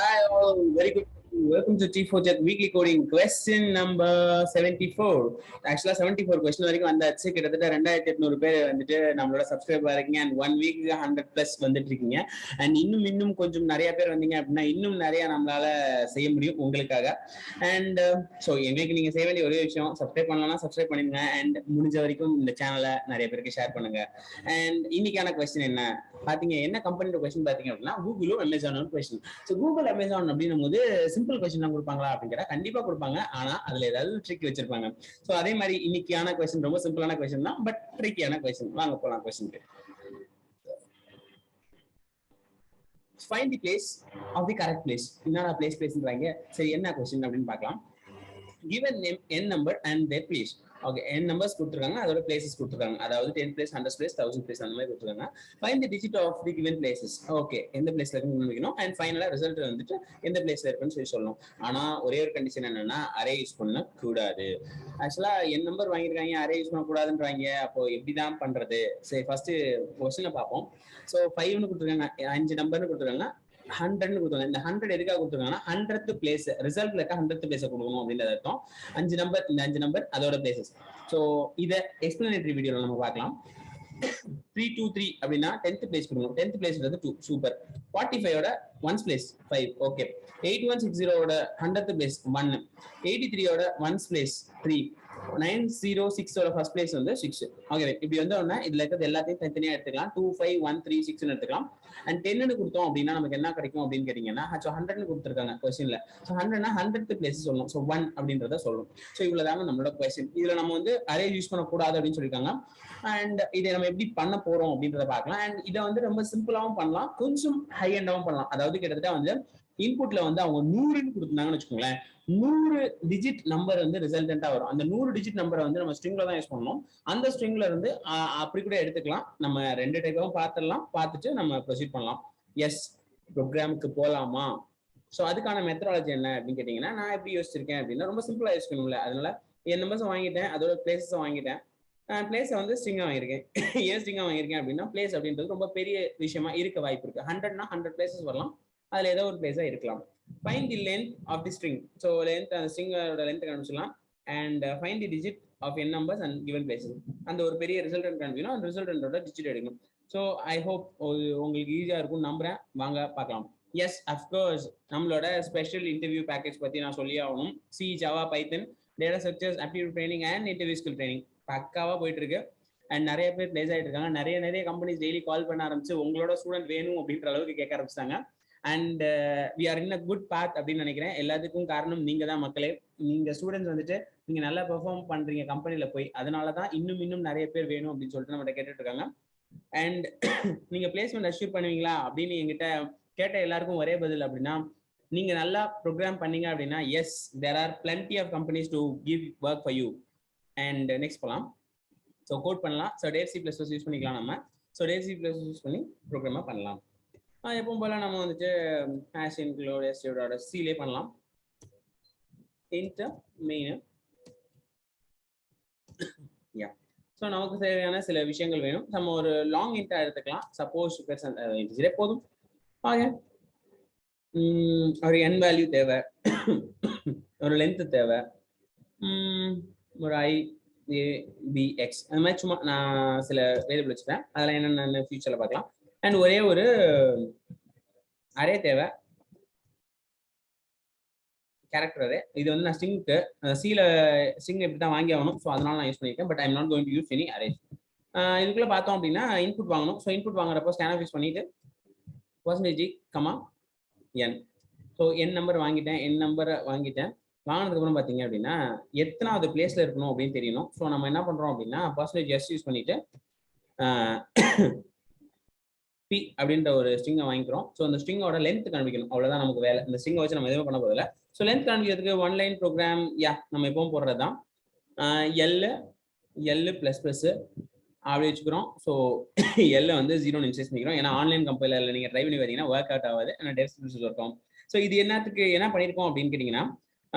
Hi all, very good. Welcome to T4TEQ weekly coding question number 74. Actually 74 question வரைக்கும் வந்தாச்சு. கிட்டத்தட்ட 2800 பேர் வந்துட்டு நம்மளோட சப்ஸ்கிரைபர் இருக்கீங்க and 1 week 100+ வந்துட்டு இருக்கீங்க. and இன்னும் கொஞ்சம் நிறைய பேர் வந்தீங்க அப்படின்னா இன்னும் நிறைய நம்மளால செய்ய முடியும் உங்களுக்காக. and so எங்களுக்கு நீங்க செய்ய வேண்டிய ஒரே விஷயம் சப்ஸ்கிரைப் பண்ணலாம், சப்ஸ்கிரைப் பண்ணிடுங்க and முடிஞ்ச வரைக்கும் இந்த சேனலை நிறைய பேருக்கு ஷேர் பண்ணுங்க. and இன்னைக்கான கொஸ்டின் என்ன பாத்தீங்க, என்ன கம்பெனியோட கொஸ்டின் பாத்தீங்க அப்படின்னா கூகுளும் அமேசானோட கொஸ்டின். ஸோ கூகுள் அமேசான் அப்படின்னும் போது சிம்பிள் கொஸ்டின் தான் கொடுப்பாங்களா அப்படின்னு கேட்டா கண்டிப்பா கொடுப்பாங்க, ஆனா அதுல ஏதாவது ட்ரிக் வச்சிருப்பாங்க. ஸோ அதே மாதிரி இன்னைக்கான கொஸ்டின் ரொம்ப சிம்பிளான கொஸ்டின் தான், பட் ட்ரிக்கியான கொஸ்டின். வாங்க போலாம் கொஸ்டினுக்கு. Find the place of the correct place. என்னடா பிளேஸ்ன்றாங்க. சரி, என்ன கொஸ்டின் அப்படின்னு பார்க்கலாம். Given name n number and their place. Okay, n numbers கொடுத்துருக்காங்க, அதோட பிளேசஸ் கொடுத்துருக்காங்க. அதாவது 10 பிளேஸ், 100 பிளேஸ், 1000 பிளேஸ் அந்த மாதிரி கொடுத்துருக்காங்க. Find the digit of the given places. Okay, எந்த பிளேஸ்ல இருக்குன்னு கண்டுபிடிக்கணும். அண்ட் ஃபைனலா ரிசல்ட் வந்துட்டு எந்த பிளேஸ்ல இருக்குன்னு சொல்லணும். ஆனா ஒரே ஒரு கண்டிஷன் என்னன்னா அரே யூஸ் பண்ண கூடாது. ஆக்சுவலா n நம்பர் வாங்கியிருக்காங்க, அரே யூஸ் பண்ண கூடாதுன்றாங்க. அப்போ எப்படிதான் பண்றது? சரி, ஃபர்ஸ்ட் கொஸ்டினை பார்ப்போம். ஸோ 5ன்னு கொடுத்துருக்காங்க, 5 நம்பர்னு கொடுத்துருக்காங்க, 100ன்னு கொடுத்தாங்க. இந்த 100 எதுக்காக கொடுத்துருக்காங்கன்னா 100th பிளேஸ் ரிசல்ட்ல இருக்க 100th பிளேஸ் கொடுக்கணும் அப்படின்றது அர்த்தம். 5 நம்பர், இந்த 5 நம்பர் அதோட பிளேசஸ். ஸோ இதை எக்ஸ்பிளனேட்டரி வீடியோல நம்ம பார்க்கலாம். 323 அப்படின்னா 10th பிளேஸ் கொடுக்கணும். 10th பிளேஸ்ன்றது 2, சூப்பர். 45ஓட 1st பிளேஸ் 5, ஓகே. 8160ஓட 100th பிளேஸ் 1, 83ஓட 1st பிளேஸ் 3, 906ஓட ஃபர்ஸ்ட் பிளேஸ் வந்து 6. ஓகே, இப்படி வந்தோம்னா இதுல இருக்கிறது எல்லாத்தையும் தனித்தனியா எடுத்துக்கலாம். 2, 5, 1, 3, 6ன்னு எடுத்துக்கலாம். அண்ட் 10ன்னு கொடுத்தோம் அப்படின்னா நமக்கு என்ன கிடைக்கும் அப்படின்னு கேட்டீங்கன்னா 100ன்னு கொடுத்துருக்காங்க கொஸ்டின்ல. ஸோ 100னா 100th பிளேஸ் சொல்லணும். ஸோ 1 அப்படின்றத சொல்லணும். ஸோ இவ்வளவுதாங்க நம்மளோட கொஸ்டின். இதுல நம்ம வந்து அரே யூஸ் பண்ணக்கூடாது அப்படின்னு சொல்லியிருக்காங்க. அண்ட் இதை நம்ம எப்படி பண்ண போறோம் அப்படின்றத பார்க்கலாம். அண்ட் இதை வந்து ரொம்ப சிம்பிளாவும் பண்ணலாம், கொஞ்சம் ஹை எண்டாவும் பண்ணலாம். அதாவது கிட்டத்தட்ட வந்து இன்புட்ல வந்து அவங்க 100ன்னு கொடுத்துருந்தாங்கன்னு வச்சுக்கோங்களேன், 100 டிஜிட் நம்பர் வந்து ரிசல்டன்டா வரும். அந்த 100 டிஜிட் நம்பரை வந்து நம்ம ஸ்ட்ரிங்ல தான் யூஸ் பண்ணணும். அந்த ஸ்ட்ரிங்ல இருந்து அப்படி கூட எடுத்துக்கலாம். நம்ம 2 டைப்பாவும் பார்த்துடலாம், பார்த்துட்டு நம்ம ப்ரொசீட் பண்ணலாம். எஸ், ப்ரோக்ராமுக்கு போலாமா? ஸோ அதுக்கான மெத்தடாலஜி என்ன அப்படின்னு கேட்டீங்கன்னா, நான் எப்படி யோசிச்சிருக்கேன் அப்படின்னா ரொம்ப சிம்பிளா யோசிக்கணும்ல. அதனால என் நம்பர்ஸ் வாங்கிட்டேன், அதோட பிளேசஸும் வாங்கிட்டேன். பிளேஸை வந்து ஸ்ட்ரிங்கா வாங்கியிருக்கேன். ஏன் ஸ்ட்ரிங்கா வாங்கியிருக்கேன் அப்படின்னா பிளேஸ் அப்படின்றது ரொம்ப பெரிய விஷயமா இருக்க வாய்ப்பு இருக்கு. 100னா 100 பிளேசஸ் வரலாம், அதுல ஏதோ ஒரு பிளேஸா இருக்கலாம். Find the length of the string. So length, அந்த ஸ்ட்ரிங்கோட லென்த் கண்டுபிடிச்சலாம். And find the digit of n numbers and given places. அந்த ஒரு பெரிய ரிசல்ட் கண்டுபிடிக்கணும், அந்த ரிசல்டோட டிஜிட் எடுக்கணும். ஸோ ஐ ஹோப் உங்களுக்கு ஈஸியா இருக்கும்னு நம்புறேன். வாங்க பார்க்கலாம். எஸ், அஃப்கோர்ஸ் நம்மளோட ஸ்பெஷல் இன்டர்வியூ பேக்கேஜ் பத்தி நான் சொல்லி ஆகணும். C, Java, Python, data structures, aptitude training and interview skill training பக்காவா போயிட்டு இருக்கு. அண்ட் நிறைய பேர் பிளேஸ் ஆயிட்டு இருக்காங்க. நிறைய கம்பெனிஸ் டெய்லி கால் பண்ண ஆரம்பிச்சு உங்களோட ஸ்டூடெண்ட் வேணும் அப்படின்ற அளவுக்கு கேட்க ஆரம்பிச்சிட்டாங்க. And we are in a good path அப்படின்னு நினைக்கிறேன். எல்லாத்துக்கும் காரணம் நீங்க தான் மக்களே. நீங்க ஸ்டூடெண்ட்ஸ் வந்துட்டு நீங்க நல்லா பெர்ஃபார்ம் பண்றீங்க கம்பெனில போய், அதனாலதான் இன்னும் நிறைய பேர் வேணும் அப்படின்னு சொல்லிட்டு நம்மகிட்ட கேட்டுட்டு இருக்காங்க. அண்ட் நீங்க பிளேஸ்மெண்ட் அஷ்யூர் பண்ணுவீங்களா அப்படின்னு என்கிட்ட கேட்ட எல்லாருக்கும் ஒரே பதில் அப்படின்னா, நீங்க நல்லா ப்ரோக்ராம் பண்ணீங்க அப்படின்னா yes, there are plenty of companies to give work for you. And next போலாம். ஸோ கோட் பண்ணலாம். ஸோ டேவ் C++ யூஸ் பண்ணிக்கலாம் நம்ம. ஸோ டேவ் C++ யூஸ் பண்ணி ப்ரோக்ராமாக பண்ணலாம். எப்பவும் போல நம்ம வந்துட்டு ஹேஷ் இன்க்ளூட் எஸ்டியோட சிலே பண்ணலாம். Int main. யா, ஸோ நமக்கு தேவையான சில விஷயங்கள் வேணும். நம்ம ஒரு லாங் இன்ட்டா எடுத்துக்கலாம். சப்போஸ் இன்டிஜரே போதும். ஓகே, ஒரு n வேல்யூ தேவை, ஒரு லென்த் தேவை, ஒரு IABX அந்த மாதிரி சும்மா நான் சில வேரியபிள் வச்சுட்டேன். அதெல்லாம் என்னென்ன ஃபியூச்சர்ல பார்க்கலாம். அண்ட் ஒரே ஒரு அரே தேவை, கேரக்டர் அரே. இது வந்து நான் ஸ்ட்ரிங்க்கு சில ஸ்ட்ரிங் எப்படி தான் வாங்கி ஆகணும். ஸோ அதனால நான் யூஸ் பண்ணியிருக்கேன். But I am not going to use any array. இதுக்குள்ள பார்த்தோம் அப்படின்னா இன்புட் வாங்கணும். ஸோ இன்புட் வாங்குறப்போ ஸ்கேன் யூஸ் பண்ணிட்டு %, n. ஸோ n நம்பர் வாங்கிட்டேன், n நம்பரை வாங்கிட்டேன். வாங்கினதுக்கு அப்புறம் பார்த்தீங்க அப்படின்னா எத்தனாவது பிளேஸ்ல இருக்கணும் அப்படின்னு தெரியணும். ஸோ நம்ம என்ன பண்றோம் அப்படின்னா %s யூஸ் பண்ணிட்டு p அப்படின்ற ஒரு ஸ்ட்ரிங்கை வாங்கிக்கிறோம். ஸோ அந்த ஸ்ட்ரிங்கோட லென்த் கண்டுபிடிக்கணும். அவ்வளவுதான் நமக்கு வேலை. இந்த ஸ்ட்ரிங்கை வச்சு நம்ம எதுவும் பண்ண போதில்லை. ஸோ லென்த் கண்டுபிடிக்கிறதுக்கு 1 லைன் ப்ரோக்ராம் நம்ம எப்பவும் போடுறது தான். எல் ++ அப்படி வச்சுக்கிறோம். ஸோ எல்ல வந்து 0 இன்சைஸ் பண்ணிக்கிறோம். ஏன்னா ஆன்லைன் கம்பெனியில் நீங்கள் ட்ரை பண்ணி பார்த்தீங்கன்னா ஒர்க் அவுட் ஆகாது. ஆனால் டெஸ்ட் ஒர்க் ஆகும். ஸோ இது என்னத்துக்கு என்ன பண்ணியிருக்கோம் அப்படின்னு கேட்டிங்கன்னா,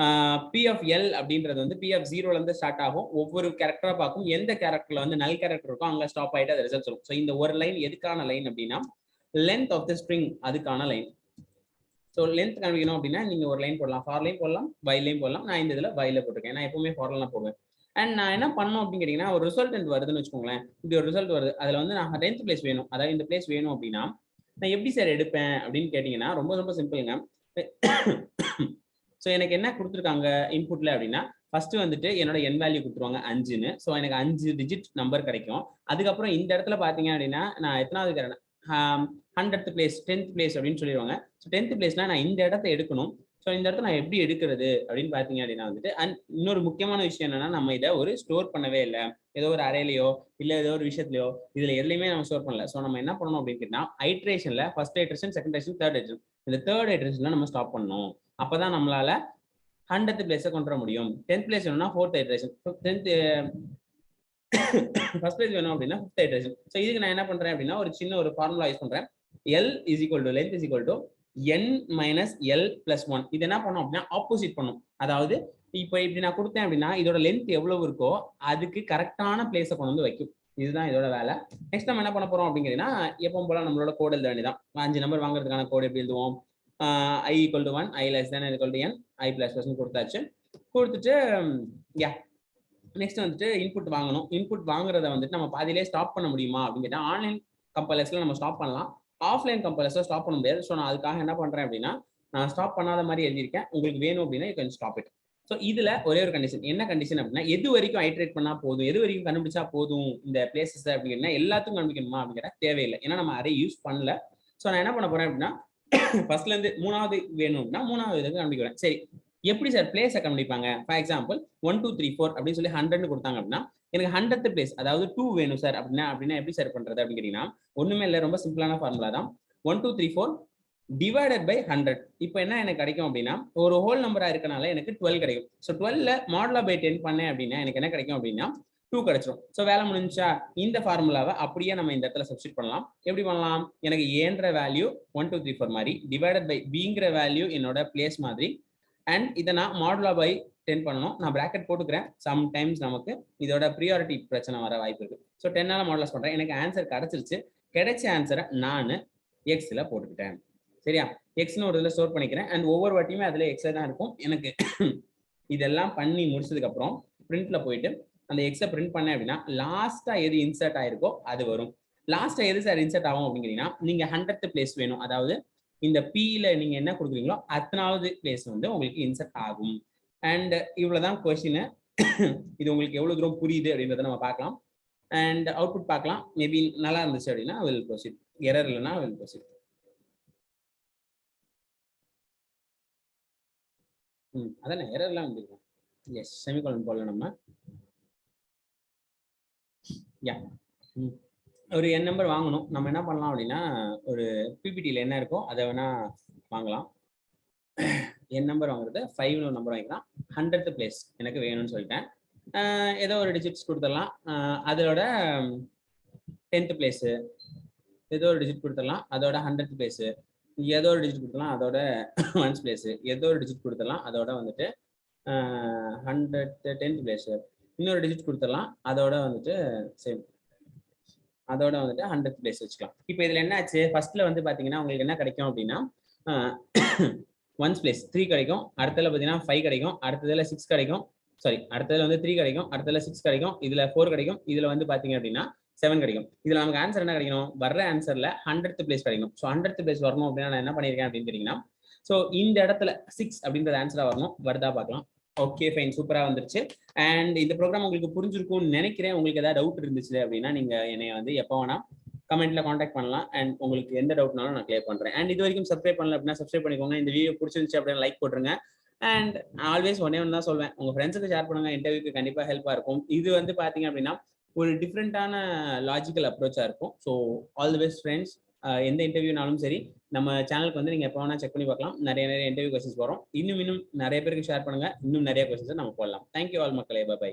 P(L) அப்படின்றது வந்து P(0) இருந்து ஸ்டார்ட் ஆகும். ஒவ்வொரு கேரக்டரா பார்க்கும். எந்த கேரக்டர்ல வந்து நல் கேரக்டர் இருக்கும் அங்க ஸ்டாப் ஆயிட்டு அது ரிசல்ட் சொல்லும். ஸோ இந்த ஒரு லைன் எதுக்கான லைன் அப்படின்னா லென்த் ஆஃப் த ஸ்ட்ரிங் அதுக்கான லைன். ஸோ லென்த் காமிக்கணும் அப்படின்னா நீங்க ஒரு லைன் போடலாம், ஃபார்லையும் போடலாம், வைலையும் போடலாம். நான் இந்த இதுல வைல போட்டிருக்கேன். நான் எப்பவுமே ஃபார்லாம் போடுவேன். அண்ட் நான் என்ன பண்ணணும் அப்படின்னு கேட்டீங்கன்னா, ஒரு ரிசல்ட் வருதுன்னு வச்சுக்கோங்களேன். இப்படி ஒரு ரிசல்ட் வருது, அதுல வந்து நான் 10th பிளேஸ் வேணும், அதாவது இந்த பிளேஸ் வேணும் அப்படின்னா நான் எப்படி சார் எடுப்பேன் அப்படின்னு கேட்டீங்கன்னா ரொம்ப ரொம்ப சிம்பிளுங்க. ஸோ எனக்கு என்ன கொடுத்துருக்காங்க இன்புட்ல அப்படின்னா, ஃபர்ஸ்ட் வந்துட்டு என்னோட என் வேல்யூ கொடுத்துருவாங்க 5ன்னு. ஸோ எனக்கு 5 டிஜிட் நம்பர் கிடைக்கும். அதுக்கப்புறம் இந்த இடத்துல பாத்தீங்க அப்படின்னா நான் எத்தனாவது இருக்கிறேன், 100th பிளேஸ் 10th பிளேஸ் அப்படின்னு சொல்லிடுவாங்க. ஸோ 10th பிளேஸ்னா நான் இந்த இடத்த எடுக்கணும். ஸோ இந்த இடத்த நான் எப்படி எடுக்கிறது அப்படின்னு பாத்தீங்க அப்படின்னா வந்துட்டு, அண்ட் இன்னொரு முக்கியமான விஷயம் என்னன்னா, நம்ம இதை ஒரு ஸ்டோர் பண்ணவே இல்லை, ஏதோ ஒரு அறையிலையோ இல்ல ஏதோ ஒரு விஷயத்துலயோ இதுல எதுலையுமே நம்ம ஸ்டோர் பண்ணல. ஸோ நம்ம என்ன பண்ணணும் அப்படின்னு கேட்டா, ஐட்ரேஷன்ல first iteration, second iteration, third iteration, இந்த தேர்ட் ஐட்ரேஷன்ல நம்ம ஸ்டாப் பண்ணணும். அப்பதான் நம்மளால 100th பிளேஸை கொண்டு வர முடியும். 10th பிளேஸ் வேணும்னா 4th iteration, 10th first place வேணும் அப்படின்னா 5th ஐட்ரேஷன். ஸோ இதுக்கு நான் என்ன பண்றேன் அப்படின்னா ஒரு சின்ன ஒரு ஃபார்முலா யூஸ் பண்றேன். L is equal to length is equal to n minus L plus 1. இது என்ன பண்ணும் அப்படின்னா ஆப்போசிட் பண்ணும். அதாவது இப்போ இப்படி நான் கொடுத்தேன் அப்படின்னா இதோட லென்த் எவ்வளவு இருக்கோ அதுக்கு கரெக்டான பிளேஸை கொண்டு வந்து வைக்கும். இதுதான் இதோட வேலை. நெக்ஸ்ட் நம்ம என்ன பண்ண போறோம் அப்படிங்கிறீங்கன்னா, எப்பவும் போல நம்மளோட கோட் எழுத வேண்டியதான். 5 நம்பர் வாங்குறதுக்கான கோட் எப்படி எழுதுவோம், I equal to 1, I less than equal to n, I plus plus கொடுத்தாச்சு. கொடுத்துட்டு நெக்ஸ்ட் வந்துட்டு இன்புட் வாங்கணும். இன்புட் வாங்குறத வந்துட்டு நம்ம பாதியிலே ஸ்டாப் பண்ண முடியுமா அப்படின்னு கேட்டா, ஆன்லைன் கம்பைலர்ஸ்ல நம்ம ஸ்டாப் பண்ணலாம், ஆஃப்லைன் கம்பைலர்ஸ்ல ஸ்டாப் பண்ண முடியாது. ஸோ நான் அதுக்காக என்ன பண்றேன் அப்படின்னா, நான் ஸ்டாப் பண்ணாத மாதிரி எழுதியிருக்கேன். உங்களுக்கு வேணும் அப்படின்னா you can stop it. So இதுல ஒரே ஒரு கண்டிஷன், என்ன கண்டிஷன் அப்படின்னா, எது வரைக்கும் ஐட்ரேட் பண்ணா போதும், எது வரைக்கும் கண்டுபிடிச்சா போதும் இந்த பிளேசஸ் அப்படின்னா, எல்லாத்துக்கும் கண்டுபிடிக்கணுமா அப்படிங்கிற தேவையில்லை. ஏன்னா நம்ம அரே யூஸ் பண்ணல. ஸோ நான் என்ன பண்ண போறேன் அப்படின்னா, ஃபர்ஸ்ட்ல இருந்து 3வது வேணும் அப்படின்னா 3வது இதுக்கு கண்டுபிடிக்கிறேன். சரி, எப்படி சார் பிளேஸை கண்டுபிடிப்பாங்க? ஃபார் எக்ஸாம்பிள் 1 2 3 4 அப்படின்னு சொல்லி 100 கொடுத்தாங்க அப்படின்னா, எனக்கு 100th பிளேஸ் அதாவது 2 வேணும் சார் அப்படின்னா எப்படி சார் பண்றது அப்படின்னு கேட்டீங்கன்னா, ஒண்ணுமே இல்லை, ரொம்ப சிம்பிளான ஃபார்முலா தான். 1 2 3 4 டிவைடட் பை 100. இப்போ என்ன எனக்கு கிடைக்கும் அப்படின்னா, ஒரு ஹோல் நம்பரா இருக்கனால எனக்கு 12 கிடைக்கும். ஸோ 12ல மாடுலா பை 10 பண்ணேன் அப்படின்னா எனக்கு என்ன கிடைக்கும் அப்படின்னா 2 கிடைச்சிடும். ஸோ வேலை முடிஞ்சா இந்த ஃபார்முலாவை அப்படியே நம்ம இந்த இடத்துல சப்ஸ்டிட் பண்ணலாம். எப்படி பண்ணலாம், எனக்கு ஏன்ற வேல்யூ 1 2 3 4 மாதிரி, டிவைடட் பை பிங்கிற வேல்யூ என்னோட பிளேஸ் மாதிரி, அண்ட் இதை நான் மாடுலா பை 10 பண்ணணும். நான் பிராக்கெட் போட்டுக்கிறேன், சம்டைம்ஸ் நமக்கு இதோட ப்ரியாரிட்டி பிரச்சனை வர வாய்ப்பு இருக்கு. ஸோ 10ஆல மாடுலஸ் பண்றேன், எனக்கு ஆன்சர் கிடைச்சிருச்சு. கிடைச்ச ஆன்சரை நான் எக்ஸ்ல போட்டுக்கிட்டேன். சரியா, எக்ஸ்னு ஒரு இதில் ஸ்டோர் பண்ணிக்கிறேன். அண்ட் ஒவ்வொரு வாட்டியுமே அதில் எக்ஸ்ல தான் இருக்கும். எனக்கு இதெல்லாம் பண்ணி முடிச்சதுக்கு அப்புறம் பிரிண்ட்ல போயிட்டு அந்த எக்ஸை பிரிண்ட் பண்ணேன் அப்படின்னா, லாஸ்டா எது இன்சர்ட் ஆயிருக்கோ அது வரும். லாஸ்டா எது சார் இன்சர்ட் ஆகும் அப்படிங்கிறீங்கன்னா, நீங்க 100th பிளேஸ் வேணும், அதாவது இந்த பில நீங்க என்ன கொடுக்குறீங்களோ அத்தனாவது பிளேஸ் வந்து உங்களுக்கு இன்சர்ட் ஆகும். அண்ட் இவ்வளவுதான் கொஸ்டின். இது உங்களுக்கு எவ்வளவு தூரம் புரியுது அப்படின்றத நம்ம பார்க்கலாம். அண்ட் அவுட்புட் பார்க்கலாம். மேபி நல்லா இருந்துச்சு அப்படின்னா வில் ப்ரொசீட், எரர் இல்லைன்னா வில் ப்ரொசீட். அதான் எரர்லாம் வந்துருக்கும். எஸ், செமிகோலன் போடல நம்ம. யா, ஒரு n நம்பர் வாங்கணும். நம்ம என்ன பண்ணலாம் அப்படின்னா, ஒரு பிபிடியில் என்ன இருக்கோ அதை வேணா வாங்கலாம். n நம்பர் வாங்குறது 5ன்னு ஒரு நம்பர் வாங்கிக்கலாம். 100th பிளேஸ் எனக்கு வேணும்னு சொல்லிட்டேன். ஏதோ ஒரு டிஜிட்ஸ் கொடுத்துடலாம். அதோட 10th பிளேஸ் ஏதோ ஒரு டிஜிட் கொடுத்துடலாம். அதோட 100th பிளேஸ் ஏதோ ஒரு டிஜிட் கொடுத்துடலாம். அதோட 1st பிளேஸ் ஏதோ ஒரு டிஜிட் கொடுத்துடலாம். அதோட வந்துட்டு 10th பிளேஸ் இன்னொரு டிஜிட் கொடுத்துடலாம். அதோட வந்துட்டு சேம், அதோட வந்துட்டு 100th பிளேஸ் வச்சுக்கலாம். இப்போ இதுல என்ன ஆச்சு, ஃபர்ஸ்ட்ல வந்து பாத்தீங்கன்னா உங்களுக்கு என்ன கிடைக்கும் அப்படின்னா, 1st பிளேஸ் 3 கிடைக்கும், அடுத்ததுல பாத்தீங்கன்னா 5 கிடைக்கும், அடுத்ததுல 6 கிடைக்கும், சாரி அடுத்ததுல வந்து 3 கிடைக்கும், அடுத்ததுல 6 கிடைக்கும், இதுல 4 கிடைக்கும், இதுல வந்து பாத்தீங்க அப்படின்னா 7 கிடைக்கும். இதுல நமக்கு ஆன்சர் என்ன கிடைக்கணும், வர்ற ஆன்சர்ல 100th பிளேஸ் கிடைக்கும். ஸோ 100th பிளேஸ் வரணும் அப்படின்னா நான் என்ன பண்ணிருக்கேன் அப்படின்னு கேட்டீங்கன்னா, ஸோ இந்த இடத்துல 6 அப்படின்றது ஆன்சரா வரணும். வருதா பார்க்கலாம். ஓகே ஃபைன், சூப்பரா வந்துருச்சு. அண்ட் இந்த ப்ரோக்ராம் உங்களுக்கு புரிஞ்சிருக்கும்னு நினைக்கிறேன். உங்களுக்கு ஏதாவது டவுட் இருந்துச்சு அப்படின்னா நீங்க என்னை வந்து எப்போ வேணா கமெண்ட்ல காண்டாக்ட் பண்ணலாம். அண்ட் உங்களுக்கு எந்த டவுட்னாலும் நான் கிளியர் பண்றேன். அண்ட் இது வரைக்கும் சப்ஸ்கிரைப் பண்ணல அப்படின்னா சப்ஸ்கிரைப் பண்ணிக்கோங்க. இந்த வீடியோ பிடிச்சிருந்துச்சு அப்படின்னா லைக் போட்டுருங்க. அண்ட் ஆல்வேஸ் ஒன்னே ஒன்று தான் சொல்வேன், உங்க ஃப்ரெண்ட்ஸுக்கு ஷேர் பண்ணுங்க, இன்டர்வியூக்கு கண்டிப்பா ஹெல்ப்பா இருக்கும். இது வந்து பாத்தீங்க அப்படின்னா ஒரு டிஃப்ரெண்டான லாஜிக்கல் அப்ரோச்சா இருக்கும். So all the best friends. எந்த இன்டர்வியூனாலும் சரி நம்ம சேனலுக்கு வந்து நீங்க எப்போ வேணா செக் பண்ணி பார்க்கலாம். நிறைய இன்டர்வியூ கொஸ்டின்ஸ் வரும். இன்னும் நிறைய பேருக்கு ஷேர் பண்ணுங்க. இன்னும் நிறைய கொஸ்டின்ஸ் நம்ம போடலாம். தேங்க்யூ ஆல் மக்களே, பை பை.